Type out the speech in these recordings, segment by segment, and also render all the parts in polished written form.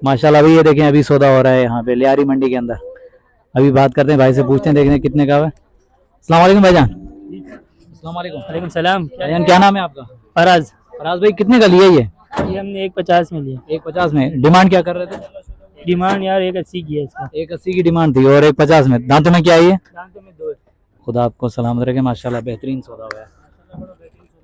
माशाल्लाह भाई, ये देखें अभी सौदा हो रहा है यहाँ पे लियारी मंडी के अंदर। अभी बात करते हैं भाई से, पूछते हैं, देखते हैं कितने का है। अस्सलाम वालेकुम भाईजान। अस्सलाम वालेकुम। वालेकुम सलाम। भाईजान क्या नाम है आपका? फराज। फराज भाई, कितने का लिया ये? ये हमने 150 में लिया। 150 में। डिमांड क्या कर रहे थे? डिमांड यार 180 की है इसका। 180 की डिमांड थी और 150 में। दांतों में क्या है ये? दांतों में 2 है। खुदा आपको सलामत रखे, माशाल्लाह बेहतरीन सौदा हुआ है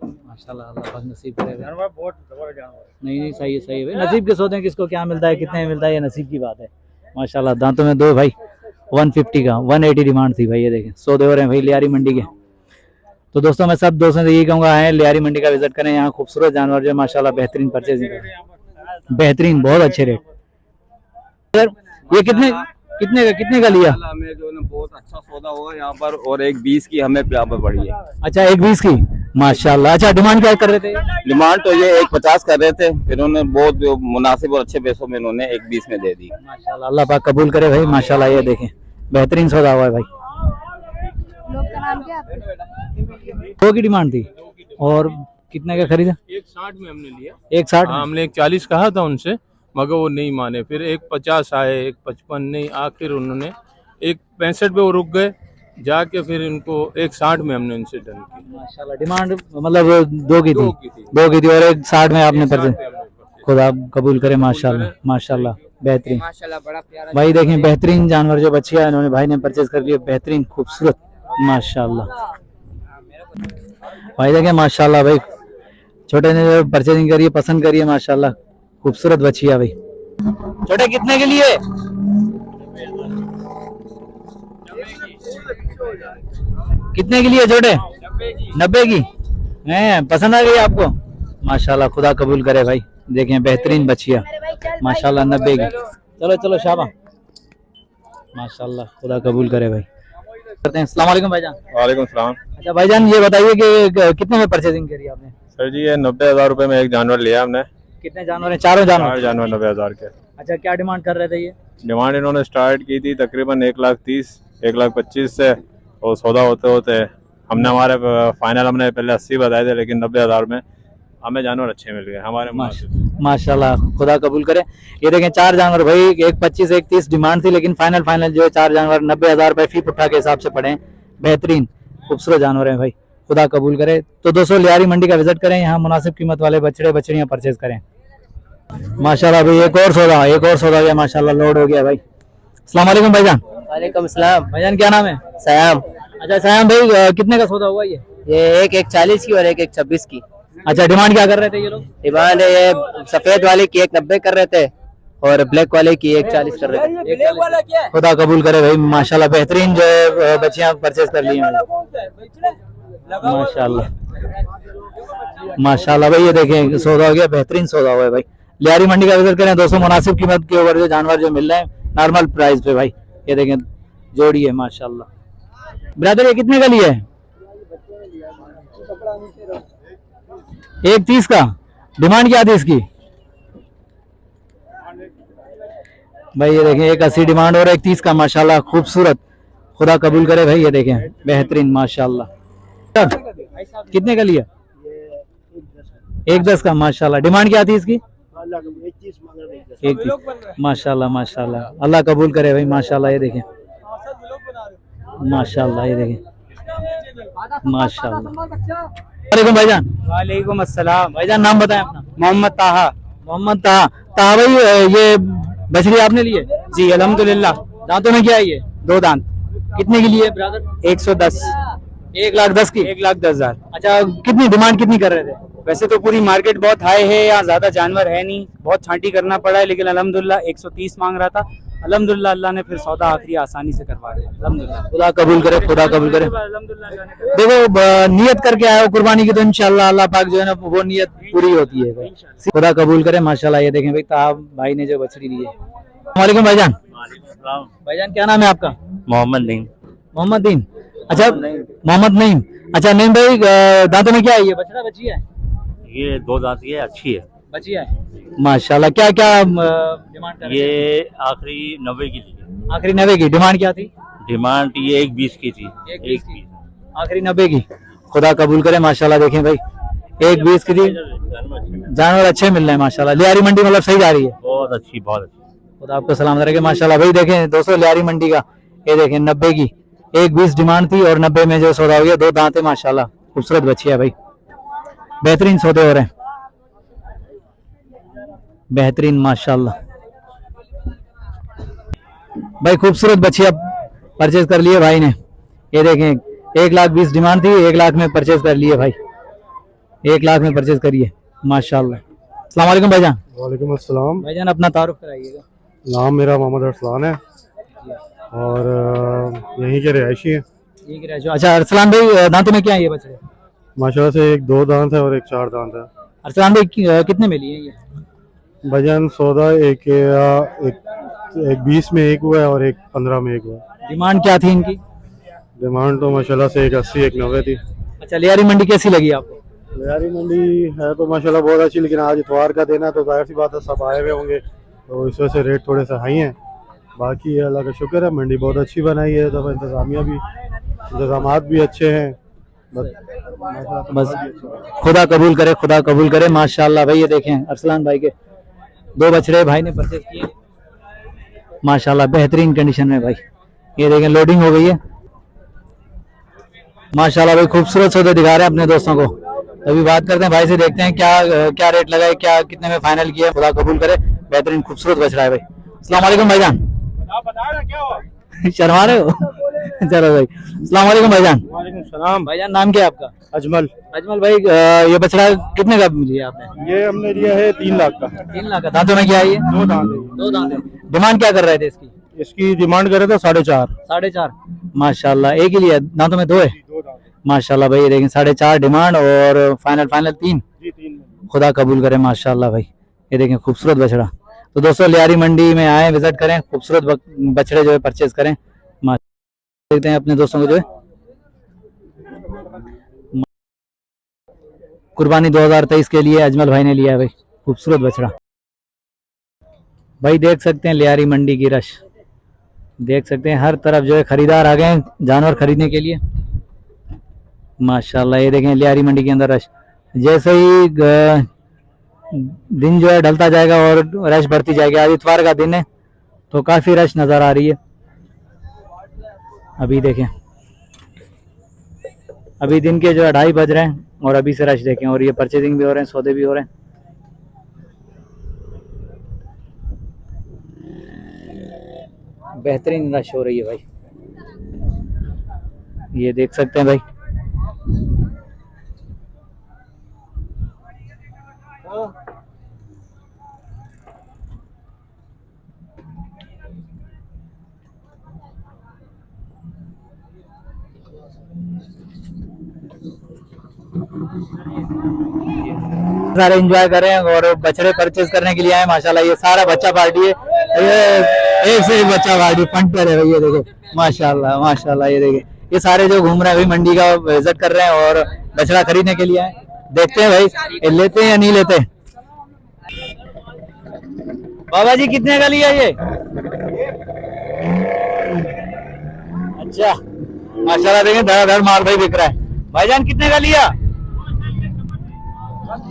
माशाल्लाह। अल्लाह पाक नसीब करेगा। बहुत जानवर। नहीं नहीं, सही है सही है भाई। नसीब के सौदे हैं, किसको क्या मिलता है, कितने में मिलता है, ये नसीब की बात है माशाल्लाह। दांतों में 2 भाई। 150 का 180 डिमांड थी भाई। ये देखें सौदे हो रहे हैं भाई लियारी मंडी के। तो दोस्तों मैं सब दोस्तों से यही कहूँगा, आए लियारी मंडी का विजिट करें। यहाँ खूबसूरत जानवर जो माशाल्लाह बेहतरीन परचेजिंग, बेहतरीन, बहुत अच्छे रेट। सर ये कितने का लिया? हमें जो है बहुत अच्छा सौदा हुआ यहाँ पर, और 120 की हमें यहाँ पर पड़ी है। अच्छा 120 की माशाल्लाह। अच्छा डिमांड क्या कर रहे थे? डिमांड तो ये 150 कर रहे थे, फिर उन्होंने बहुत मुनासिब और अच्छे पैसों में उन्होंने 120 में दे दी माशाल्लाह। अल्लाह पाक कबूल करे भाई माशाल्लाह। ये देखें बेहतरीन सौदा हुआ है भाई। दो की डिमांड थी और कितने का खरीदा? 160 में हमने लिया। 160? हमने 140 कहा था उनसे, मगर वो नहीं माने। फिर 150 आए, 155 नहीं, आखिर उन्होंने 165 पे वो रुक गए जाके। फिर इनको 160 में हमने इनसे डन की। माशाल्लाह डिमांड मतलब दो की थी और 160 में आपने परचेज। खुदा कबूल करे माशाल्लाह माशाल्लाह बेहतरीन। माशाल्लाह बड़ा प्यारा भाई देखें बेहतरीन जानवर जो बच्चियां इन्होंने भाई ने परचेज कर लिया, बेहतरीन खूबसूरत माशाल्लाह। भाई देखें माशाल्लाह भाई, छोटे ने जो परचेजिंग करी है, पसंद करी है माशाल्लाह, खूबसूरत बच्चियां भाई। छोटे कितने के लिए? कितने के लिए छोटे? 90 की हैं? पसंद आ गई आपको? माशाल्लाह खुदा कबूल करे भाई। देखें बेहतरीन बच्चियां माशाल्लाह 90 की। चलो चलो शाबा माशाल्लाह, खुदा कबूल करे भाई। करते हैं। अस्सलाम वालेकुम भाईजान। वालेकुम सलाम। अच्छा भाईजान ये बताइए कि कितने में परचेजिंग करी आपने? सर जी ये 90,000 रुपए में एक जानवर लिया हमने। कितने जानवर हैं? चारों जानवर? 4 जानवर 90,000 के। अच्छा क्या डिमांड कर रहे थे ये? डिमांड इन्होंने स्टार्ट की थी तकरीबन 1,30,000 1,25,000 से, और सौदा होते होते हमने हमारे फाइनल हमने पहले 80 बताए थे, लेकिन 90,000 में हमें जानवर अच्छे मिल गए हमारे माशाल्लाह खुदा कबूल करे। ये देखें 4 जानवर भाई, 1,25 1,30 डिमांड थी, लेकिन फाइनल जो है 4 जानवर 90,000 रुपए फी पुट्ठा के हिसाब से पड़े। बेहतरीन खूबसूरत जानवर हैं भाई, खुदा कबूल करे। तो दोस्तों लियारी मंडी का विजिट करें, यहाँ मुनासिब कीमत वाले बछड़े बछड़ियाँ परचेज करें माशाल्लाह भाई। एक और सौदा गया माशाल्लाह, लोड हो गया भाई। अस्सलाम वालेकुम भाईजान। वालेकुम सलाम। भाईजान क्या नाम है? सयाम। अच्छा सयाम भाई, कितने का सौदा हुआ ये? एक 140 की और एक 126 की। अच्छा डिमांड क्या कर रहे थे ये लोग? डिमांड ये सफेद वाले की 190 कर रहे थे और ब्लैक वाले की 140 कर रहे थे। खुदा कबूल करे भाई माशाल्लाह, बेहतरीन जो है बच्चियां परचेज कर ली हैं माशाल्लाह माशाल्लाह भाई। ये देखें सौदा हो गया, बेहतरीन सौदा हुआ है भाई। लियारी मंडी का विजिट करें दोस्तों, मुनासिब कीमत के ऊपर जो जानवर जो मिल रहे हैं नॉर्मल प्राइस पे भाई। ये देखें जोड़ी है माशाल्लाह। ब्रदर ये कितने का लिया है? 1,30 का। डिमांड क्या थी इसकी भाई? ये देखें 1,80 डिमांड और 1,30 का माशाल्लाह, खूबसूरत, खुदा कबूल करे भाई। ये देखें बेहतरीन माशाल्लाह। कितने का लिया? 1,10 का माशाल्लाह। डिमांड क्या थी इसकी? 1,30 माशाल्लाह माशाल्लाह, अल्लाह कबूल करे भाई माशाल्लाह। ये देखें माशाल्लाह, ये देखें माशाल्लाह। वालेकुम भाईजान। वालेकुम अस्सलाम। भाईजान नाम बताएं अपना। मोहम्मद ताहा। मोहम्मद ताहा। ताहा भाई ये बछड़ी आपने लिए? जी अल्हम्दुलिल्लाह। दांतों में क्या है ये? 2 दांत। कितने की लिए ब्रदर? 110। 1,10,000 की। 1,10,000। अच्छा कितनी डिमांड कितनी कर रहे थे? वैसे तो पूरी मार्केट बहुत हाई है, यहाँ ज्यादा जानवर है नहीं, बहुत छांटी करना पड़ा है, लेकिन अल्हम्दुलिल्लाह 130 मांग रहा था। अल्हम्दुलिल्लाह अल्लाह ने फिर सौदा आखिरी आसानी से करवा दिया। अल्हम्दुलिल्लाह खुदा कबूल करे, खुदा कबूल करे। अल्हम्दुलिल्लाह। देखो नियत करके आए हो कुर्बानी की, तो इंशाल्लाह अल्लाह पाक जो है ना वो नियत पूरी होती है भाई। खुदा कबूल करे माशाल्लाह। ये देखें भाई ताहा भाई ने जो बछड़ी ली है। वालेकुम भाईजान। भाईजान क्या नाम है आपका? मोहम्मद नईम। मोहम्मद दीन। अच्छा मोहम्मद नईम। अच्छा नईम भाई दांतों में क्या है ये? बछड़ा बच्ची है? ये 2 दांत की है, अच्छी है, बच्ची है माशाल्लाह। क्या क्या डिमांड कर रहे हैं? ये आखिरी 90 की थी। आखिरी 90 की। डिमांड क्या थी? डिमांड ये 120 की थी। 120 आखिरी 90 की। खुदा कबूल करे माशाल्लाह। देखें भाई 120 की थी, जानवर अच्छे मिल रहे हैं माशाल्लाह। लियारी मंडी मतलब सही जा रही है? बहुत अच्छी बहुत अच्छी। खुदा आपको सलामत रखे माशाल्लाह। भाई देखें दोस्तों लियारी मंडी का, ये देखें 90 की 1.20 डिमांड थी और 90 में जो सौदा हो गया। 2 दांत है माशाल्लाह, खूबसूरत बच्ची है भाई, बेहतरीन सौदे हो रहे हैं, बेहतरीन माशाल्लाह। भाई खूबसूरत बच्ची अब परचेज कर लिए भाई ने। ये देखें 1,20,000 डिमांड थी, 1 लाख में परचेज कर लिए भाई, 1 लाख में परचेज करिए माशाल्लाह। अस्सलाम वालेकुम भाईजान। वालेकुम अस्सलाम। भाईजान अपना तारुफ कराइएगा। नाम मेरा मोहम्मद अरसलान है और यहीं के रिहायशी हैं। ठीक है। अच्छा अरसलान भाई दांतों में क्या है ये बच्चे? माशाल्लाह से एक 2 दांत है और एक 4 दांत है। अरसलान भाई कितने में लिए ये? भजन सौदा एक 20 में एक हुआ है और एक 15 में एक हुआ है। डिमांड क्या थी इनकी? डिमांड तो माशाल्लाह से एक 80 एक 90 थी। अच्छा लियारी मंडी कैसी लगी आपको? लियारी मंडी है तो माशाल्लाह बहुत अच्छी, लेकिन आज इतवार का दिन है तो जाहिर सी बात है सब आए हुए होंगे तो इस वजह से रेट थोड़े से हाई हैं। बाकी अल्लाह का शुक्र है मंडी बहुत अच्छी बनाई है, तो इंतजाम भी अच्छे हैं। बस खुदा कबूल करे, खुदा कबूल करे माशाल्लाह। भाई ये देखें अरसलान भाई के 2 बछड़े भाई ने परचेज किए माशाल्लाह, बेहतरीन कंडीशन में भाई। ये देखें लोडिंग हो गई है माशाल्लाह। भाई खूबसूरत सौदे दिखा रहे हैं अपने दोस्तों को। अभी बात करते हैं भाई से, देखते हैं क्या रेट लगाए, क्या कितने में फाइनल किया, खुदा कबूल करे। बेहतरीन खूबसूरत बछड़ा है भाई। अस्सलाम वालेकुम भाईजान। शर्मा रहे हो? चलो भाई अस्सलाम वालेकुम भाईजान। वालेकुम सलाम। भाईजान नाम क्या है आपका? अजमल। अजमल भाई ये बछड़ा कितने का लिया आपने? ये हमने लिया है 3 लाख का। 3 लाख का। दांतों में क्या है ये? 2 दांत है। 2 दांत है। डिमांड क्या कर रहे थे इसकी? इसकी डिमांड करे तो 4.5। 4.5 माशाल्लाह। एक ही लिया, दांतों में 2 है 2 दांत माशाल्लाह। भाई ये देखें 4.5 डिमांड और फाइनल 3। जी 3। खुदा कबूल करे माशाल्लाह भाई। ये देखें खूबसूरत बछड़ा। तो दोस्तों लियारी मंडी में आए, विजिट करें, खूबसूरत बछड़े जो है परचेज करें। देखते हैं अपने दोस्तों को जो है कुर्बानी 2023 के लिए अजमल भाई ने लिया है भाई, खूबसूरत बछड़ा। भाई देख सकते हैं लियारी मंडी की रश, देख सकते हैं हर तरफ जो है खरीदार आ गए हैं जानवर खरीदने के लिए माशाल्लाह। ये देखें लियारी मंडी के अंदर रश, जैसे ही दिन जो है ढलता जाएगा और रश बढ़ती जाएगी। आज इतवार का दिन है तो काफी रश नजर आ रही है। अभी देखें अभी दिन के जो है 2:30 बज रहे हैं और अभी से रश देखें, और ये परचेजिंग भी हो रहे हैं, सौदे भी हो रहे हैं। बेहतरीन रश हो रही है भाई, ये देख सकते हैं भाई। सारे एंजॉय करें और बछड़े परचेज करने के लिए आए माशाल्लाह। ये सारा बच्चा पार्टी है, ये एक से एक बच्चा पार्टी फंड पर है भाई। ये देखो माशाल्लाह माशाल्लाह। ये देखिए ये सारे जो घूम रहे हैं भाई मंडी का विजिट कर रहे हैं और बछड़ा खरीदने के लिए आए। देखते हैं भाई लेते हैं या नहीं लेते। बाबा जी कितने का लिया ये? अच्छा माशाल्लाह। देखें धड़ाधड़ माल भाई बिक रहा है। भाईजान कितने का लिया?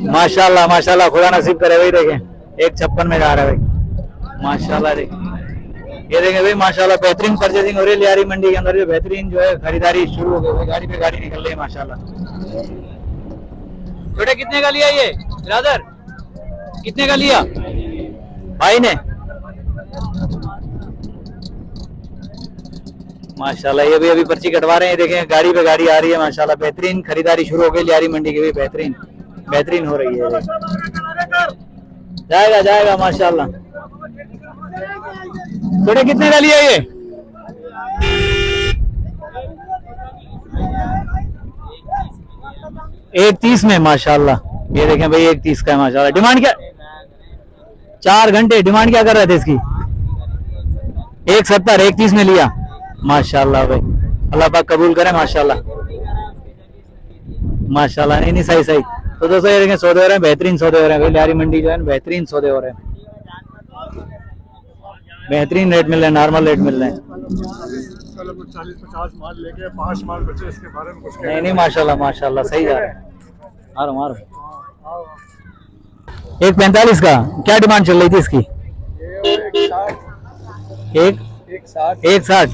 माशाल्लाह माशाल्लाह, खुदा नसीब करे भाई। देखें 1.56 में जा रहा है भाई माशाल्लाह। देखें ये देखें भाई माशाल्लाह, बेहतरीन परचेजिंग हो रही है लियारी मंडी के अंदर। जो बेहतरीन जो है खरीदारी शुरू हो गई, गाड़ी पे गाड़ी निकल रही है माशाल्लाह। छोटे कितने का लिया ये ब्रदर? कितने का लिया भाई ने? माशाल्लाह। ये भी अभी पर्ची कटवा रहे हैं। देखें गाड़ी पे गाड़ी आ रही है माशाल्लाह। बेहतरीन खरीदारी शुरू हो गई लियारी मंडी की भी, बेहतरीन बेहतरीन हो रही है। जाएगा जाएगा माशाल्लाह। छोटे कितने का लिया ये? एक 30 में माशाल्लाह। ये देखें भाई 1.30 का है माशाल्लाह। डिमांड क्या? 4 घंटे डिमांड क्या कर रहे थे इसकी? 1.70 1.30 में लिया माशाल्लाह भाई। अल्लाह पाक कबूल करे माशाल्लाह माशाल्लाह। नहीं सही सही। तो दोस्तों ये देखें सौदे हो रहे हैं, बेहतरीन सौदे हो रहे हैं भाई। लियारी मंडी जो है बेहतरीन सौदे हो रहे हैं, बेहतरीन रेट मिल रहे हैं, नॉर्मल रेट मिल रहे हैं। 40-50 माल लेके 5 माल बचे, इसके बारे में कुछ नहीं माशाल्लाह माशाल्लाह सही जा रहा है। आ रहा हूँ 1.45 का क्या डिमांड चल रही थी इसकी? एक 60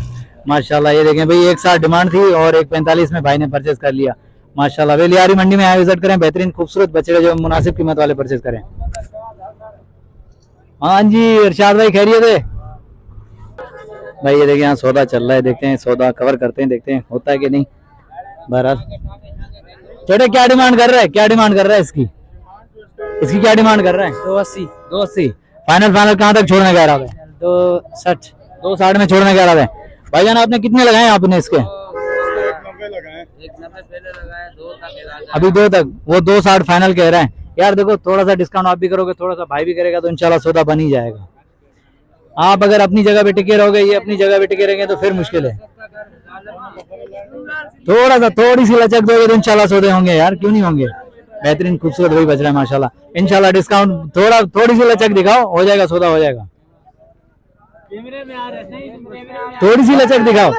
माशाल्लाह। ये देखें भाई 160 डिमांड थी और 145 में भाई ने परचेज कर लिया माशाल्लाह। वे लियारी मंडी में आए विजिट करें, बेहतरीन खूबसूरत बछड़े जो मुनासिब कीमत वाले परचेज करें। हाँ जी इरशाद भाई खैरियत है भाई। ये देखिए यहाँ सौदा चल रहा है, देखते हैं सौदा कवर करते हैं, देखते हैं होता है कि नहीं। बहरहाल छोटे क्या डिमांड कर रहा है, क्या डिमांड कर रहा है इसकी, इसकी क्या डिमांड कर रहा है? 280 फाइनल कहाँ तक छोड़ने कह रहा है? 260 में छोड़ने कह रहा है। भाईजान आपने कितने लगाए आपने इसके? 190 पहले लगाए, 2 तक अभी 2 तक, वो 260 फाइनल कह रहे हैं। यार देखो थोड़ा सा डिस्काउंट आप भी करोगे, थोड़ा सा भाई भी करेगा तो इंशाल्लाह सौदा बन ही जाएगा। आप अगर अपनी जगह पे टिके रहोगे, ये अपनी जगह पे टिके रहेंगे तो फिर मुश्किल है। थोड़ा सा थोड़ी सी लचक दोगे तो इंशाल्लाह सौदे होंगे यार, क्यों नहीं होंगे। बेहतरीन खूबसूरत वही बच रहा है माशाल्लाह। इंशाल्लाह डिस्काउंट थोड़ी सी लचक दिखाओ, हो जाएगा सौदा, हो जाएगा। थोड़ी सी लचक दिखाओ।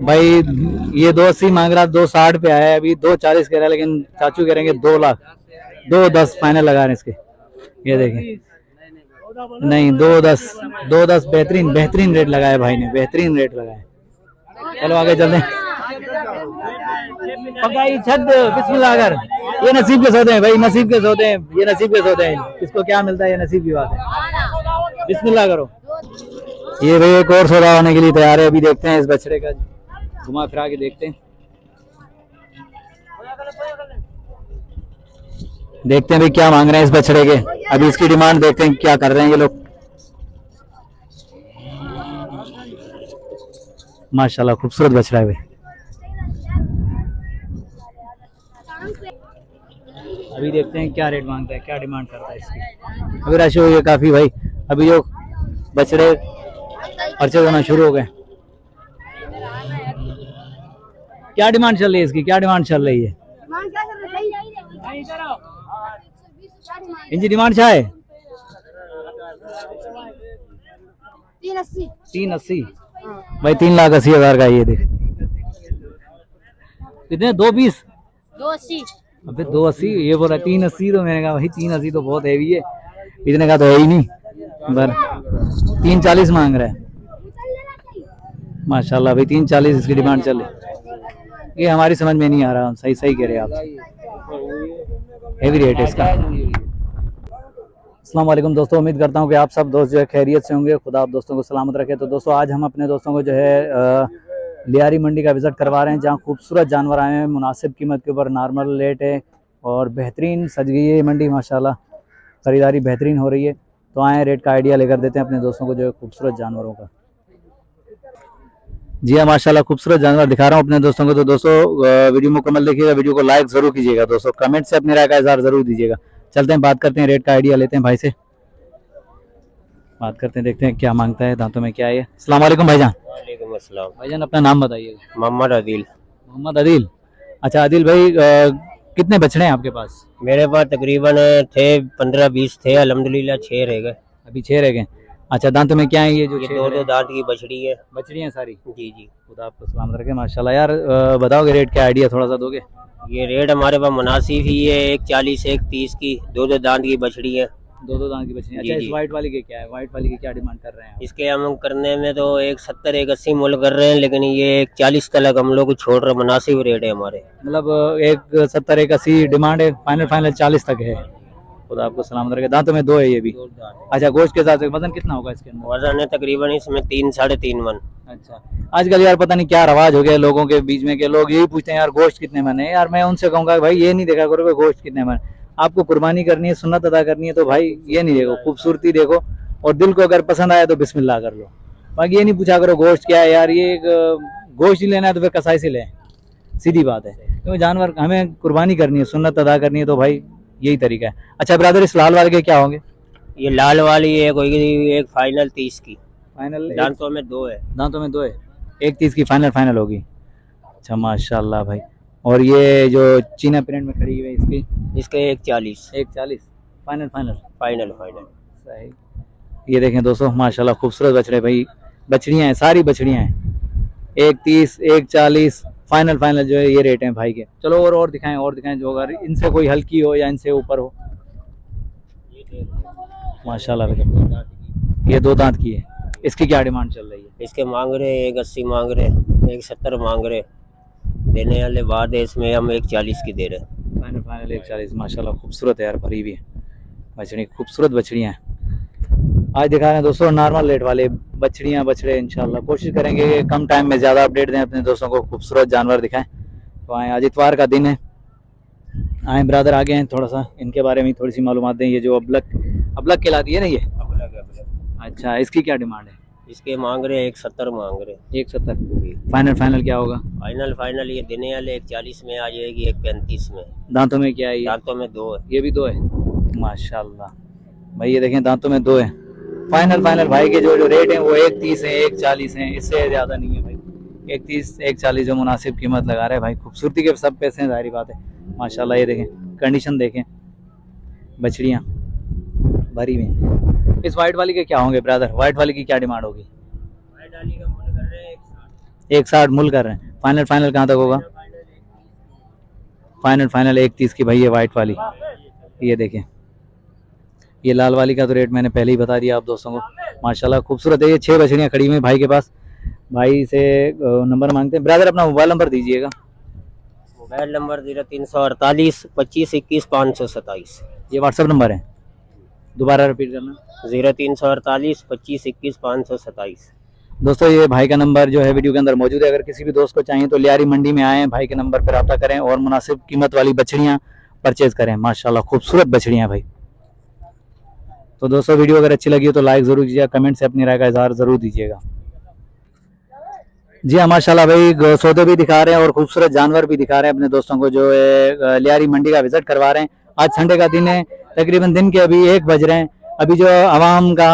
भाई ये 280 मांग रहा, 260 पे आया है, अभी 240 कह रहा है, लेकिन चाचू कह रहे हैं 2 लाख 210 फाइनल लगा रहे हैं इसके। ये देखें नहीं 210 बेहतरीन रेट लगाया भाई ने, बेहतरीन रेट लगाया। चलो आगे चलते हैं। पकाई छत बिस्मिल्लाह कर। ये नसीब के सौदे हैं भाई, नसीब के सौदे हैं, ये नसीब के सौदे हैं। किसको क्या मिलता है ये नसीब की बात है। बिस्मिल्लाह करो। ये भाई एक और सौदा होने के लिए तैयार है। अभी देखते हैं इस बछड़े का, घुमा फिरा के देखते हैं, देखते हैं भाई क्या मांग रहे हैं इस बछड़े के। अभी इसकी डिमांड देखते हैं क्या कर रहे हैं ये लोग। माशाल्लाह खूबसूरत बछड़ा है भाई। अभी देखते हैं क्या रेट मांगता है, क्या डिमांड करता है इसकी। अभी राशि हुई है काफी भाई, अभी जो बछड़े परचेज होना शुरू हो गए। क्या डिमांड चल रही है इसकी, क्या डिमांड चल रही है? इनकी डिमांड क्या है? 380 भाई, 3,80,000 का। ये देख कितने, 220 280 अबे 280 ये बोला 380, तो मैंने कहा भाई 380 तो बहुत हैवी है, इतने का तो है ही नहीं। बर 340 मांग रहा है माशाल्लाह भाई, 340 इसकी डिमांड चल रही। ये हमारी समझ में नहीं आ रहा, सही सही कह रहे हैं आप, हैवी रेट है इसका। अस्सलाम वालेकुम दोस्तों, उम्मीद करता हूँ कि आप सब दोस्त जो है खैरियत से होंगे, खुदा आप दोस्तों को सलामत रखे। तो दोस्तों आज हम अपने दोस्तों को जो है लियारी मंडी का विज़िट करवा रहे हैं, जहाँ खूबसूरत जानवर आए हैं मुनासिब कीमत के ऊपर, नॉर्मल रेट है और बेहतरीन सज गई है ये मंडी माशाल्लाह, ख़रीदारी बेहतरीन हो रही है। तो आए रेट का आइडिया लेकर देते हैं अपने दोस्तों को जो है खूबसूरत जानवरों का। जी हाँ माशाल्लाह खूबसूरत जानवर दिखा रहा हूँ अपने दोस्तों को। तो दोस्तों वीडियो मुकम्मल देखिएगा, वीडियो को लाइक ज़रूर कीजिएगा दोस्तों, कमेंट से अपनी राय का इज़हार ज़रूर दीजिएगा। चलते हैं बात करते हैं, रेट का आइडिया लेते हैं भाई से, बात करते हैं, देखते हैं क्या मांगता है, दांतों में क्या है। अस्सलाम वालेकुम भाईजान। वालेकुम अस्सलाम। भाईजान अपना नाम बताइएगा। मोहम्मद आदिल। मोहम्मद आदिल। अच्छा आदिल भाई कितने बछड़े हैं आपके पास? मेरे पास तकरीबन थे 15-20 थे, अल्हम्दुलिल्लाह 6 रह गए। अभी 6 रह गए। अच्छा दांतों में क्या है ये जो ये 2-2 दांत की बछड़ी है। बछड़ी हैं सारी? जी जी। खुदा आपको सलामत रखे माशाल्लाह। यार बताओगे रेट क्या आइडिया थोड़ा सा दोगे? ये रेट हमारे पास मुनासिब ही है, 140 130 की 2-2 दांत की बछड़ी है। 2-2 दांत की बछड़ी। अच्छा इस वाइट वाली के क्या है, वाइट वाली की क्या डिमांड कर रहे हैं? इसके हम करने में तो 170 180 मुल कर रहे हैं, लेकिन ये 140 तक हम लोग छोड़ रहे, मुनासिब रेट है हमारे। मतलब 170 180 डिमांड है, फाइनल 40 तक है। खुदा आपको सलामत रखे। दांतों में 2 है ये भी। अच्छा गोश्त के साथ वजन कितना होगा इसके अंदर? वजन है तकरीबन इसमें 3-3.5 मन। अच्छा आजकल यार पता नहीं क्या रवाज हो गया लोगों के बीच में, के लोग यही पूछते हैं यार गोश्त कितने मन है। यार मैं उनसे कहूँगा भाई ये नहीं देखा करो गोश्त कितने मन, आपको कुर्बानी करनी है, सुन्नत अदा करनी है, तो भाई ये नहीं देखो, खूबसूरती देखो और दिल को अगर पसंद आया तो बिस्मिल्लाह कर लो। बाकी ये नहीं पूछा करो गोश्त क्या है। यार ये गोश्त ही लेना है तो फिर कसाई से लें, सीधी बात है, क्योंकि जानवर हमें कुर्बानी करनी है, सुन्नत अदा करनी है, तो भाई यही तरीका है। अच्छा ब्रदर इस लाल वाले के क्या होंगे? ये लाल वाली है कोई एक फाइनल 30 की। फाइनल दांतों में 2 है। दांतों में 2 है, 130 की फाइनल होगी। अच्छा माशाल्लाह भाई। और ये जो चीना प्रिंट में खड़ी हुई है इसके 140 फाइनल सही। ये देखें दोस्तों माशाल्लाह खूबसूरत बछड़े भाई, बछड़ियाँ हैं, सारी बछड़ियाँ हैं, 130 140 फाइनल फाइनल जो है ये रेट हैं भाई के। चलो और दिखाएं जो अगर इनसे कोई हल्की हो या इनसे ऊपर हो। माशाल्लाह भाई ये 2 दांत की है, इसकी क्या डिमांड चल रही है? इसके मांग रहे 180 मांग रहे, 170 मांग रहे, देने वाले बाद है इसमें हम 140 की दे रहे। फाइनल 140। माशाल्लाह खूबसूरत है यार, भरी हुई है बछड़ी, खूबसूरत बछड़ियाँ हैं। आज दिखा रहे हैं दोस्तों नॉर्मल रेट वाले बछड़ियाँ बछड़े। इंशाल्लाह कोशिश करेंगे कि कम टाइम में ज़्यादा अपडेट दें अपने दोस्तों को, खूबसूरत जानवर दिखाएं। तो आए, आज इतवार का दिन है, आए ब्रदर आगे हैं, थोड़ा सा इनके बारे में थोड़ी सी मालूमात दें। ये जो अबलक कहलाती है ना ये, अच्छा इसकी क्या डिमांड है? इसके मांग रहे 170 मांग रहे। 170। फाइनल क्या होगा? फाइनल ये देने वाले 140 में आ जाएगी, 135 में। दांतों में क्या है ये? दांतों में 2 है। ये भी 2 है माशाल्लाह भाई, ये देखें दांतों में 2 है। फाइनल भाई के जो रेट हैं वो 130 है, 140 है, इससे ज़्यादा नहीं है भाई। 130 140 जो मुनासिब कीमत लगा रहे हैं भाई। खूबसूरती के सब पैसे हैं, जाहिर बात है। माशाल्लाह ये देखें, कंडीशन देखें, बछड़ियाँ भरी हुई। इस वाइट वाली के क्या होंगे ब्रदर? वाइट वाली की क्या डिमांड होगी? 160 मूल कर रहे हैं। फाइनल कहाँ तक होगा? फाइनल 130 की भाई ये वाइट वाली। ये देखें, ये लाल वाली का तो रेट मैंने पहले ही बता दिया आप दोस्तों को। माशाल्लाह खूबसूरत है। ये 6 बछड़ियाँ खड़ी हुई भाई के पास। भाई से नंबर मांगते हैं। ब्रदर अपना मोबाइल नंबर दीजिएगा। Mobile number 0348 25 21 527। ये व्हाट्सएप नंबर है, दोबारा रिपीट करना। 0348 25 21 527। दोस्तों ये भाई का नंबर जो है वीडियो के अंदर मौजूद है। अगर किसी भी दोस्त को चाहिए तो लियारी मंडी में आएँ, भाई के नंबर पर रब्ता करें और मुनासिब कीमत वाली बछड़ियाँ परचेज करें। माशाल्लाह खूबसूरत बछड़ियाँ भाई। तो दोस्तों वीडियो अगर अच्छी लगी हो तो लाइक ज़रूर कीजिएगा, कमेंट से अपनी राय का इजहार ज़रूर दीजिएगा। जी हाँ माशाल्लाह भाई, सौदे भी दिखा रहे हैं और खूबसूरत जानवर भी दिखा रहे हैं अपने दोस्तों को, जो है लियारी मंडी का विजिट करवा रहे हैं। आज संडे का दिन है, तकरीबन दिन के अभी 1 बज रहे हैं। अभी जो आवाम का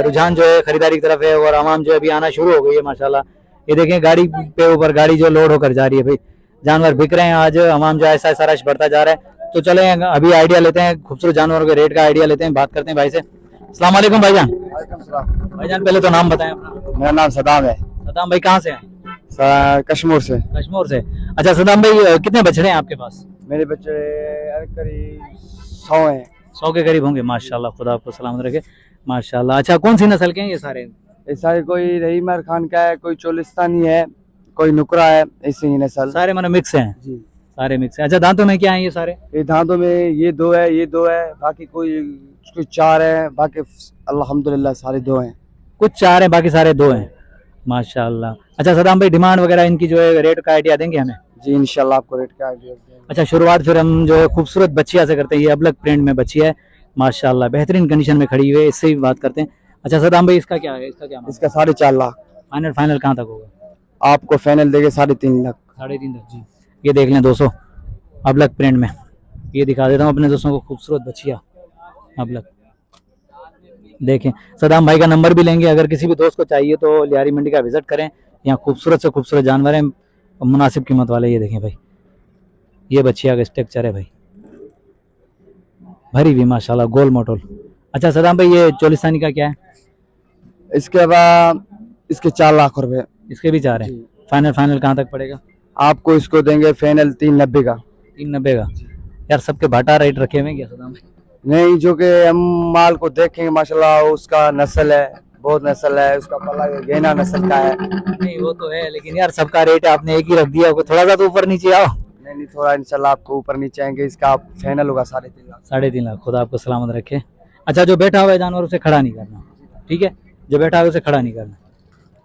रुझान जो है खरीदारी की तरफ है और आवाम जो अभी आना शुरू हो गई है माशाल्लाह। ये देखें गाड़ी पे ऊपर गाड़ी जो लोड होकर जा रही है भाई, जानवर बिक रहे हैं। आज आवाम जो ऐसा ऐसा रश बढ़ता जा रहा है। तो चले अभी आइडिया लेते हैं, खूबसूरत जानवरों के रेट का आइडिया लेते हैं, बात करते हैं भाई से। अस्सलाम वालेकुम भाईजान। भाईजान पहले तो नाम बताएं अपना। मेरा नाम सदाम है। सदाम भाई कहाँ से हैं? कश्मीर से। कश्मीर से। अच्छा सदाम भाई कितने बछड़े हैं आपके पास? मेरे बच्चे करीब 100 हैं। 100 के करीब होंगे माशाल्लाह, खुदा आपको सलामत रखे माशाल्लाह। अच्छा कौन सी नस्ल के हैं ये सारे? ये सारे कोई रहीमर खान का है, कोई चोलिस्तानी है, कोई नुकरा है, ऐसे ही नस्ल सारे मतलब मिक्स हैं? जी सारे मिक्स हैं। अच्छा दांतों में क्या है ये सारे? ये दांतों में ये 2 है, ये 2 है, बाकी कोई 4 है, बाकी अल्हम्दुलिल्लाह सारे 2 हैं। कुछ 4 हैं, बाकी सारे 2 हैं माशाल्लाह। अच्छा सदाम भाई डिमांड वगैरह इनकी जो है रेट का आइडिया देंगे हमें? जी इंशाल्लाह आपको रेट का आइडिया देंगे। अच्छा शुरुआत फिर हम जो है खूबसूरत बच्चिया से करते हैं। ये अबलक प्रिंट में बच्चिया है माशाल्लाह, बेहतरीन कंडीशन में खड़ी हुई है, इससे भी बात करते हैं। अच्छा सदाम भाई इसका क्या है? इसका 4.5 लाख। फाइनल कहाँ तक होगा? आपको फाइनल देंगे 3.5 लाख। 3.5 लाख जी। ये देख लें दोस्तों अबलक प्रिंट में, ये दिखा देता हूँ अपने दोस्तों को, खूबसूरत बच्चिया अबलक देखें। सदाम भाई का नंबर भी लेंगे, अगर किसी भी दोस्त को चाहिए तो लियारी मंडी का विजिट करें। यहाँ खूबसूरत से खूबसूरत जानवर हैं, मुनासिब कीमत वाले। ये देखें भाई, ये बच्चिया का स्ट्रक्चर है भाई, भरी हुई माशाल्लाह, गोल मोटोल। अच्छा सदाम भाई ये चोलिस्तानी का क्या है? इसके बाद इसके 4 लाख रुपए। इसके भी 4 हैं। फाइनल कहाँ तक पड़ेगा? आपको इसको देंगे फाइनल 390 का। 390 का? यार सबके भाटा रेट रखे हुए हैं क्या सदाम भाई? नहीं, जो कि हम माल को देखेंगे माशाल्लाह उसका नस्ल है, बहुत नस्ल है, उसका पला गेना नस्ल का है। नहीं वो तो है, लेकिन यार सबका रेट आपने एक ही रख दिया, थोड़ा सा तो ऊपर नीचे आओ। नहीं थोड़ा इंशाल्लाह आपको ऊपर नीचे आएंगे। इसका फाइनल होगा 3.5 लाख। 3.5 लाख, खुदा आपको सलामत रखे। अच्छा जो बैठा हुआ है जानवर उसे खड़ा नहीं करना, ठीक है? जो बैठा हुआ है उसे खड़ा नहीं करना,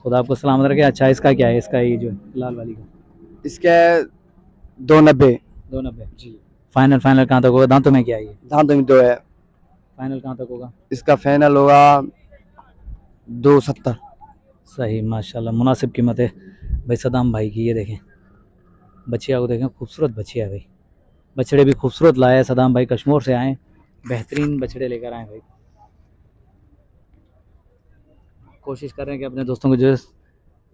खुदा आपको सलामत रखे। अच्छा इसका क्या है? इसका ये जो लाल वाली का? इसके 290। 290 जी। फाइनल कहाँ तक होगा? दांतों में क्या है ये? दांतों में 2 है। फाइनल कहाँ तक होगा? इसका फाइनल होगा 270। सही माशाल्लाह, मुनासिब कीमत है भाई सदाम भाई की। ये देखें बच्चिया को देखें, खूबसूरत बच्चिया है भाई। बछड़े भी खूबसूरत लाए हैं सदाम भाई, कश्मीर से आए, बेहतरीन बछड़े लेकर आए भाई। कोशिश कर रहे हैं कि अपने दोस्तों को जो है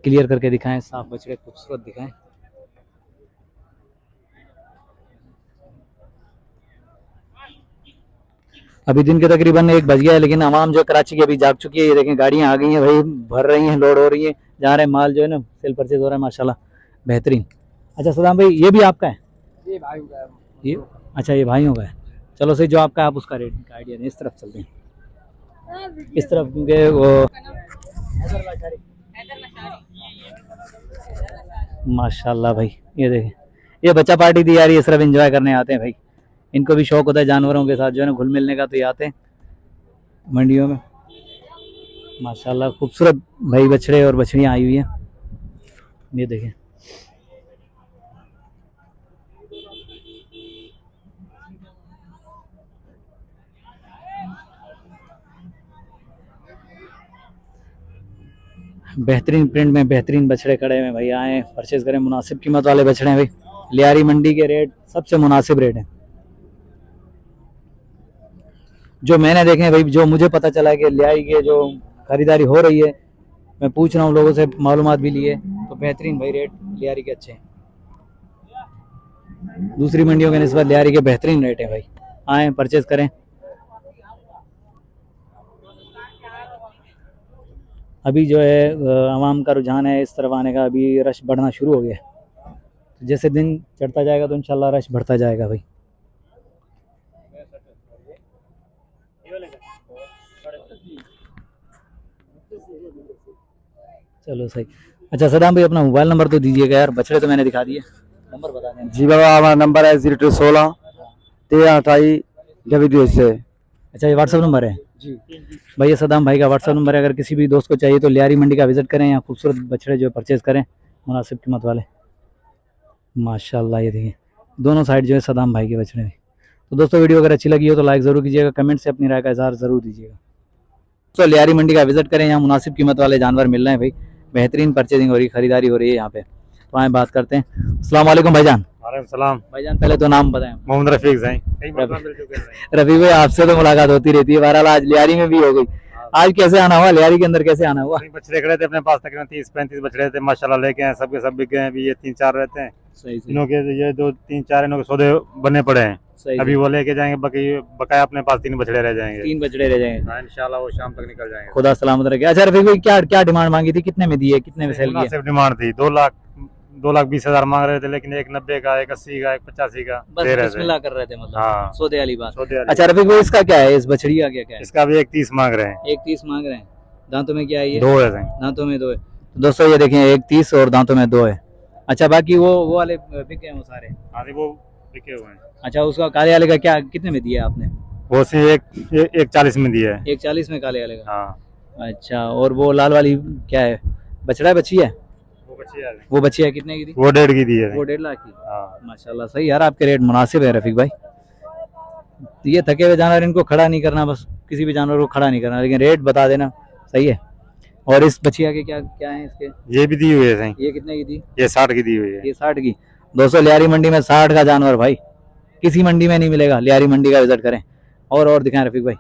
क्लियर करके दिखाएं, साफ बछड़े खूबसूरत दिखाएं। अभी दिन के तकरीबन 1 बज गया है, लेकिन आवाम जो कराची की अभी जाग चुकी है। ये देखें गाड़ियाँ आ गई हैं भाई, भर रही हैं, लोड हो रही है, जा रहे हैं, माल जो है ना सेल परचेज हो रहा है माशाल्लाह, बेहतरीन। अच्छा सदाम भाई ये भी आपका है? ये अच्छा ये भाइयों का है। चलो सही, जो आपका है आप उसका रेट का आइडिया दें। इस तरफ चलते हैं, इस तरफ, क्योंकि वो माशाल्लाह भाई ये देखें, ये बच्चा पार्टी दी जा रही है, सिर्फ एंजॉय करने आते हैं भाई। इनको भी शौक होता है जानवरों के साथ जो है ना घुल मिलने का, तो ये आते हैं मंडियों में। माशाल्लाह खूबसूरत भाई बछड़े और बछड़ियाँ आई हुई हैं, ये देखें। बेहतरीन प्रिंट में बेहतरीन बछड़े खड़े हैं भाई, आए परचेज करें। मुनासिब कीमत वाले बछड़े हैं भाई, लियारी मंडी के रेट सबसे मुनासिब रेट है जो मैंने देखे हैं भाई। जो मुझे पता चला है कि लियारी के जो खरीदारी हो रही है, मैं पूछ रहा हूँ लोगों से, मालूमात भी लिए, तो बेहतरीन भाई रेट लियारी के अच्छे हैं। दूसरी मंडियों के निस्बत लियारी के बेहतरीन रेट है भाई, आए परचेज करें। अभी जो है आवाम का रुझान है इस तरफ आने का, अभी रश बढ़ना शुरू हो गया है। तो जैसे दिन चढ़ता जाएगा तो इंशाल्लाह रश बढ़ता जाएगा भाई। चलो सही। अच्छा सदाम भाई अपना मोबाइल नंबर तो दीजिएगा यार, बछड़े तो मैंने दिखा दिए, नंबर बता दें। जी बाबा, हमारा नंबर है 0216 1328 22। अच्छा ये व्हाट्सअप नंबर है जी भाई, ये सदाम भाई का व्हाट्सअप नंबर है। अगर किसी भी दोस्त को चाहिए तो लियारी मंडी का विजिट करें, यहाँ खूबसूरत बछड़े जो परचेज करें मुनासिब कीमत वाले। माशाल्लाह ये देखिए दोनों साइड जो है सदाम भाई के बछड़े हैं। तो दोस्तों वीडियो अगर अच्छी लगी हो तो लाइक ज़रूर कीजिएगा, कमेंट से अपनी राय का इजहार ज़रूर दीजिएगा। तो लियारी मंडी का विजिट करें, यहाँ मुनासिब कीमत वाले जानवर मिल रहे हैं भाई, बेहतरीन परचेजिंग हो रही, खरीदारी हो रही है यहाँ पे। तो आए बात करते हैं। अस्सलाम वालेकुम भाईजान। वालेकुम सलाम। भाईजान पहले तो नाम बताएं। मोहम्मद रफीक हैं, कई मरतबा मिल चुके हैं। रफीक भाई आपसे तो मुलाकात होती रहती है, बहरहाल आज लियारी में भी हो गई। आज कैसे आना हुआ लियारी के अंदर, कैसे आना हुआ? बछड़े खड़े थे अपने पास, तकरीबन 30-35 बछड़े थे माशाल्लाह, लेके आए, सबके सब बिक गए हैं। अभी ये 3-4 रहते हैं, सही सही इन्हों के ये 2-3-4 इन्हों के सौदे बने पड़े हैं। सही। अभी वो लेके जाएंगे, बाकी बकाया अपने पास 3 बछड़े रह जाएंगे। 3 बछड़े रह जाएंगे, हाँ, इंशाल्लाह वो शाम तक निकल जाएंगे। खुदा सलामत रखे। अच्छा रफीक भाई क्या क्या डिमांड मांगी थी, कितने में दी है, कितने में सेल किया? मुनासिब डिमांड थी, 2,20,000 मांग रहे थे, लेकिन 1,90 का, 1,80 का, 1,85 का बस दे रहे बिस्मिल्लाह थे। कर रहे थे मतलब, हाँ, सौदे वाली बात। सौदे वाली। अच्छा रफीक भाई इसका क्या है, इस बछड़ी का क्या क्या है? इसका भी 1,30 मांग रहे हैं। 1,30 मांग रहे हैं। दांतों में क्या है ये? 2 है सही। दांतों में 2 है। तो दोस्तों ये देखें 1,30 और दांतों में 2 है। अच्छा बाकी वो वाले बिक गए हैं वो सारे? हाँ, वो बिके हुए हैं। अच्छा उसका काले वाले का क्या कितने में दिया आपने? वो से 1,40 में दिया है। 1,40 में काले वाले का। हाँ। अच्छा और वो लाल वाली क्या है, बछड़ा है बच्ची है? वो बच्ची है, कितने की थी? वो 1.5 की दी है। वो 1.5 लाख की। हाँ। माशाल्लाह सही यार, आपके रेट मुनासिब है रफीक भाई। ये थके हुए जानवर इनको खड़ा नहीं करना, बस किसी भी जानवर को खड़ा नहीं करना, लेकिन रेट बता देना, सही है। और इस बछिया के क्या क्या है इसके? ये भी दी हुई है सही। ये कितने की थी? ये 60 की दी हुई है। ये 60 की। 200 लियारी मंडी में 60 का जानवर भाई किसी मंडी में नहीं मिलेगा, लियारी मंडी का विजिट करें। और दिखाएं रफीक भाई।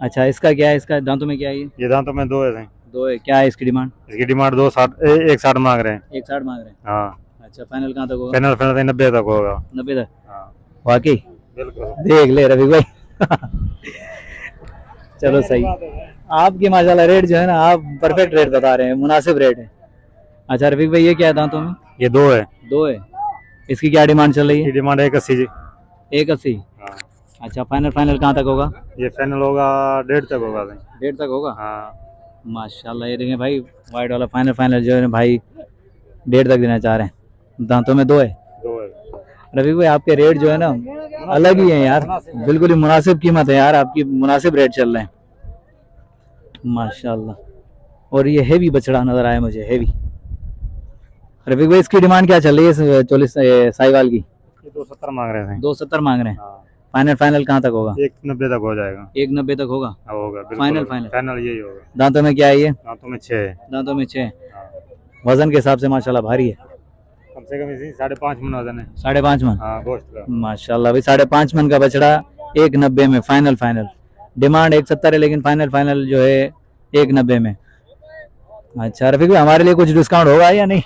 अच्छा इसका क्या है, इसका दांतों में क्या है? ये दांतों में 2 है सही। 2 है। क्या है इसकी डिमांड? इसकी डिमांड 1,60 मांग रहे हैं। 1,60 मांग रहे हैं। हाँ। अच्छा फाइनल कहाँ तक होगा? फाइनल 90 तक होगा। 90 तक? हाँ, वाकई बिल्कुल। देख ले रफीक भाई। चलो सही, आपकी माशाल्लाह रेट जो है ना, आप परफेक्ट रेट बता रहे हैं, मुनासिब रेट है। अच्छा रफीक भाई ये क्या है दांतों में? ये 2 है। 2 है। इसकी क्या डिमांड चल रही है? इसकी डिमांड 1,80 जी। 1,80। हाँ। अच्छा फाइनल कहाँ तक होगा? ये फाइनल होगा 1.5 तक होगा सही। 1.5 तक होगा? हाँ। माशाल्लाह ये देखें भाई, वाइट वाला फाइनल जो है ना भाई 1.5 तक देना चाह रहे हैं। दांतों में 2 है। 2 है। रफीक भाई आपके रेट जो है ना अलग ही है यार, बिल्कुल ही मुनासिब कीमत है यार आपकी, मुनासिब रेट चल रहे हैं माशाल्लाह। और ये हेवी बछड़ा नजर आया मुझे, हेवी। रफीक भाई इसकी डिमांड क्या चल रही है 40 साहिवाल की? ये 270 मांग रहे हैं। 270 मांग रहे हैं। हाँ। फाइनल कहाँ तक होगा? 1,90 तक हो जाएगा। 1,90 तक होगा? हाँ, होगा बिल्कुल। फाइनल फाइनल यही होगा। दांतों में क्या है ये? दांतों में 6 है। दांतों में 6। हाँ। वजन के हिसाब से माशाल्लाह भारी है, कम से कम इसी 5.5 मन वजन है। 5.5 मन? हाँ, गोश्त का। माशाल्लाह भाई 5.5 मन का बछड़ा 1,90 में फाइनल। डिमांड 170 है, लेकिन फाइनल जो है 1,90 में। अच्छा रफीक भाई हमारे लिए कुछ डिस्काउंट होगा या नहीं?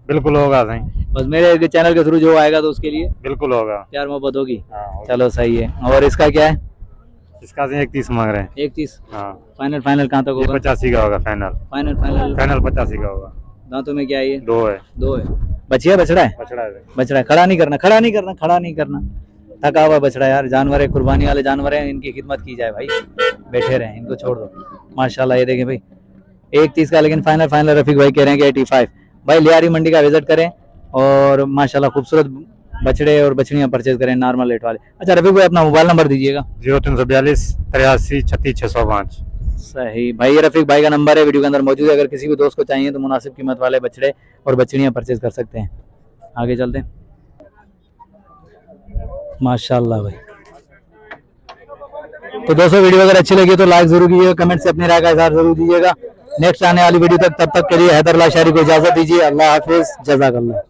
बिल्कुल होगा सही। बस मेरे चैनल के थ्रू जो आएगा तो उसके लिए बिल्कुल होगा। प्यार मोहब्बत होगी। हाँ, होगा। चलो सही है। और इसका क्या है? इसका 1,30 मांग रहे हैं। 1,30। हाँ। फाइनल कहाँ तक ये होगा? 85 का होगा फाइनल। फाइनल फाइनल 85 का होगा। दांतों में क्या है ये? दो है, दो है। बचिया बछड़ा है? बछड़ा है। बछड़ा है। खड़ा नहीं करना, खड़ा नहीं करना, खड़ा नहीं करना। थका हुआ बछड़ा यार, जानवर है, कुर्बानी वाले जानवर हैं, इनकी खिदमत की जाए भाई, बैठे रहे, इनको छोड़ दो। माशाल्लाह, ये देखें भाई 1.30 का, लेकिन फाइनल रफीक भाई कह रहे हैं कि 85। भाई लियारी मंडी का विजिट करें और माशाल्लाह खूबसूरत बछड़े और बछड़ियां परचेज करें नॉर्मल रेट वाले। अच्छा रफीक भाई अपना मोबाइल नंबर दीजिएगा। 0342 83 36 605। सही भाई, ये रफीक भाई का नंबर है, वीडियो के अंदर मौजूद है। अगर किसी भी दोस्त को चाहिए तो मुनासिब कीमत वाले बछड़े और बछड़ियां परचेज कर सकते हैं। आगे चलते हैं। माशाल्लाह भाई। तो दोस्तों वीडियो अगर अच्छी लगी तो लाइक जरूर कीजिएगा, कमेंट से अपनी राय का इजहार जरूर दीजिएगा। नेक्स्ट आने वाली वीडियो तक, तब तक के लिए हैदर लाशारी को इजाजत दीजिए। अल्लाह हाफिज, जज़ाकल्लाह।